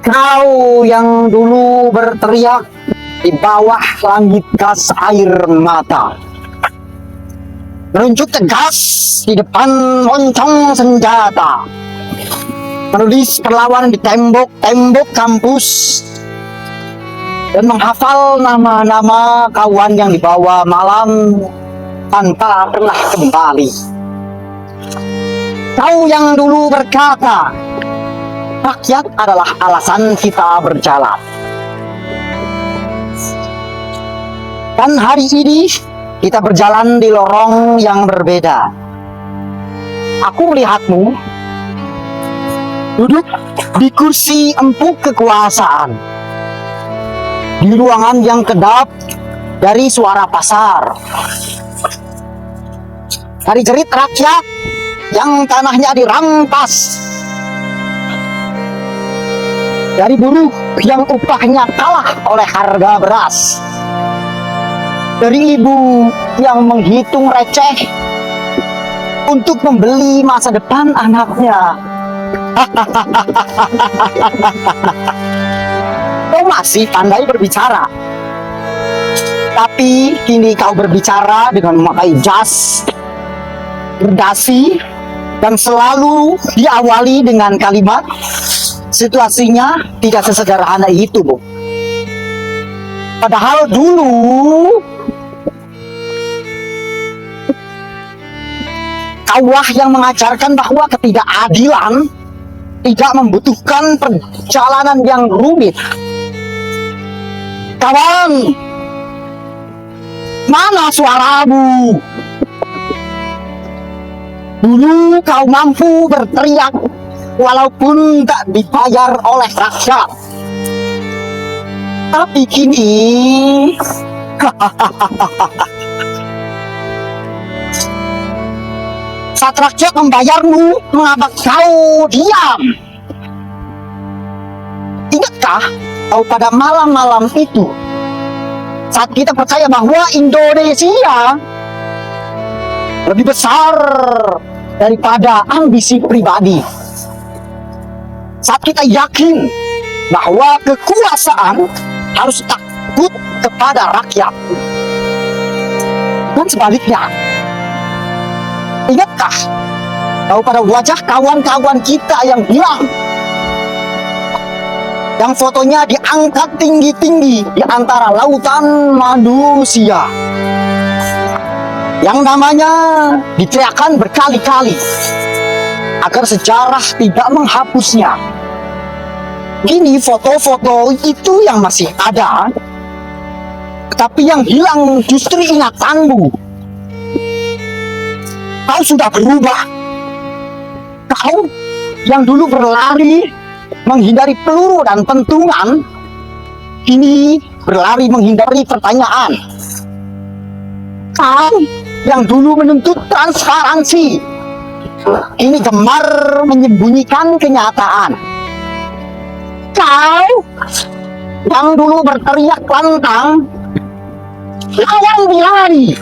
Kau yang dulu berteriak di bawah langit gas air mata, menunjuk tegas di depan moncong senjata, menulis perlawanan di tembok-tembok kampus, dan menghafal nama-nama kawan yang dibawa malam tanpa pernah kembali. Kau yang dulu berkata, rakyat adalah alasan kita berjalan. Dan hari ini kita berjalan di lorong yang berbeda. Aku melihatmu duduk di kursi empuk kekuasaan, di ruangan yang kedap dari suara pasar, dari jerit rakyat yang tanahnya dirampas, dari buruh yang upahnya kalah oleh harga beras, dari ibu yang menghitung receh untuk membeli masa depan anaknya. Kau masih pandai berbicara, tapi kini kau berbicara dengan memakai jas, berdasi, dan selalu diawali dengan kalimat, situasinya tidak sesederhana itu, Bu. Padahal dulu kaulah yang mengajarkan bahwa ketidakadilan tidak membutuhkan perjalanan yang rumit. Kawan, mana suaramu? Dulu kau mampu berteriak walaupun tak dibayar oleh rakyat. Tapi kini saat rakyat membayarmu, mengapa kau diam? Ingatkah kau pada malam-malam itu, saat kita percaya bahwa Indonesia lebih besar daripada ambisi pribadi, saat kita yakin bahwa kekuasaan harus takut kepada rakyat, dan sebaliknya? Ingatkah kau pada wajah kawan-kawan kita yang hilang, yang fotonya diangkat tinggi-tinggi di antara lautan manusia, yang namanya diteriakkan berkali-kali agar sejarah tidak menghapusnya? Kini foto-foto itu yang masih ada, tapi yang hilang justru ingatanmu. Kau sudah berubah. Kau yang dulu berlari menghindari peluru dan pentungan, kini berlari menghindari pertanyaan. Kau yang dulu menuntut transparansi, kini gemar menyembunyikan kenyataan. Kau yang dulu berteriak lantang, lawan tirani,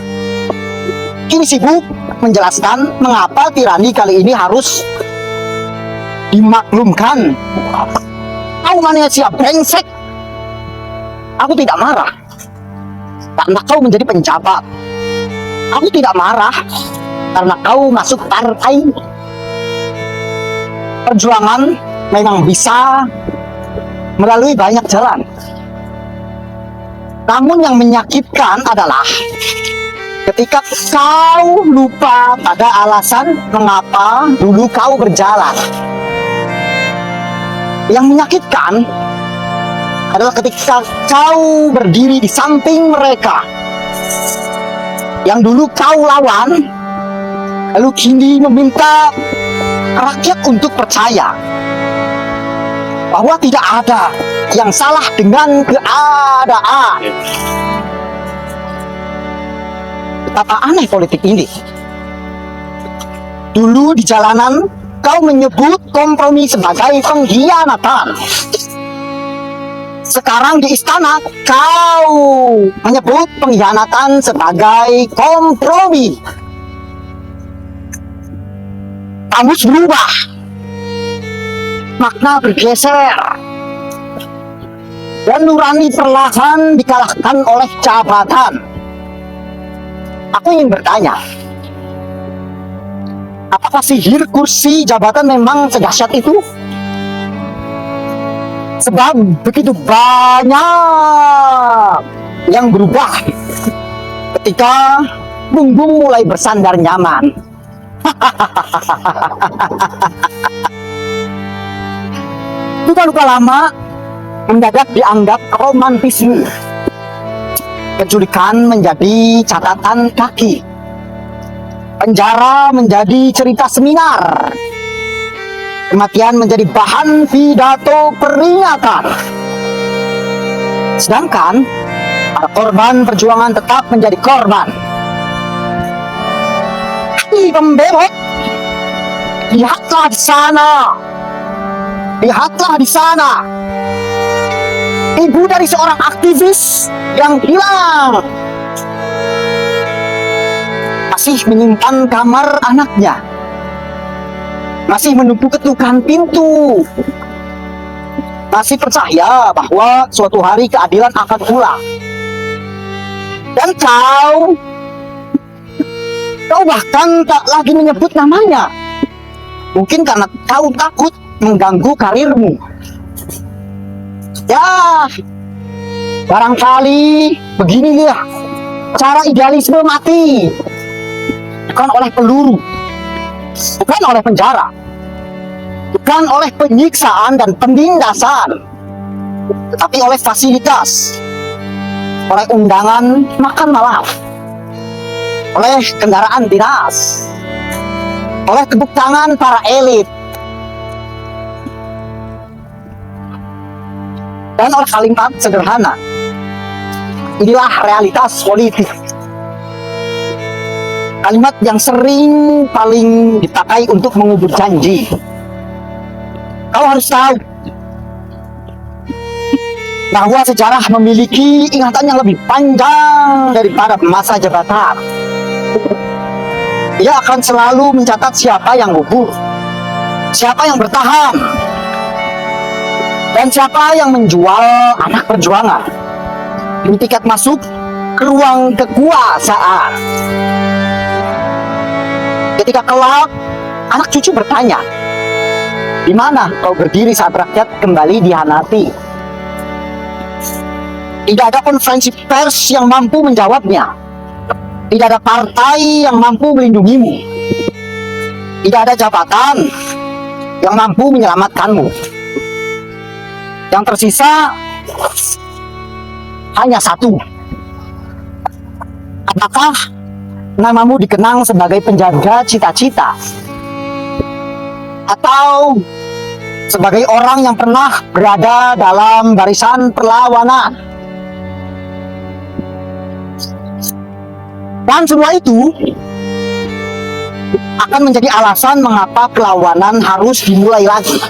kini sibuk menjelaskan mengapa tirani kali ini harus dimaklumkan. Kau manusia brengsek. Aku tidak marah karena kau menjadi penjabat. Aku tidak marah karena kau masuk partai. Perjuangan memang bisa melalui banyak jalan. Namun yang menyakitkan adalah ketika kau lupa pada alasan mengapa dulu kau berjalan. Yang menyakitkan adalah ketika kau berdiri di samping mereka yang dulu kau lawan, lalu kini meminta rakyat untuk percaya bahwa tidak ada yang salah dengan keadaan. Betapa aneh politik ini. Dulu di jalanan kau menyebut kompromi sebagai pengkhianatan. Sekarang di istana kau menyebut pengkhianatan sebagai kompromi. Kamus berubah, makna bergeser. dan nurani perlahan dikalahkan oleh jabatan. Aku ingin bertanya, apakah sihir kursi jabatan memang sedahsyat itu? Sebab begitu banyak yang berubah ketika punggung mulai bersandar nyaman. Luka-luka lama mendadak dianggap romantisme. Penculikan menjadi catatan kaki. Penjara menjadi cerita seminar. Kematian menjadi bahan pidato peringatan. Sedangkan para korban perjuangan tetap menjadi korban. Hai pembelot, lihatlah di sana. Lihatlah di sana. Ibu dari seorang aktivis yang hilang. Masih menyimpan kamar anaknya. Masih menunggu ketukan pintu. Masih percaya bahwa suatu hari keadilan akan pulang. Dan kau bahkan tak lagi menyebut namanya. Mungkin karena kau takut mengganggu karirmu. Ya, barangkali begini ya cara idealisme mati. Bukan oleh peluru, bukan oleh penjara, bukan oleh penyiksaan dan penindasan, tetapi oleh fasilitas, oleh undangan makan malam, oleh kendaraan dinas, oleh tepuk tangan para elit, dan oleh kalimat sederhana. Inilah realitas politik. Kalimat yang sering paling dipakai untuk mengubur janji. Kau harus tahu bahwa sejarah memiliki ingatan yang lebih panjang daripada masa jabatan. Ia akan selalu mencatat siapa yang gugur, siapa yang bertahan, dan siapa yang menjual anak perjuangan demi tiket masuk ke ruang kekuasaan. Ketika kelak anak cucu bertanya, di mana kau berdiri saat rakyat kembali dihianati? Tidak ada konferensi pers yang mampu menjawabnya. Tidak ada partai yang mampu melindungimu. Tidak ada jabatan yang mampu menyelamatkanmu. Yang tersisa hanya satu. Apakah namamu dikenang sebagai penjaga cita-cita, atau sebagai orang yang pernah berada dalam barisan perlawanan? Dan semua itu akan menjadi alasan mengapa perlawanan harus dimulai lagi.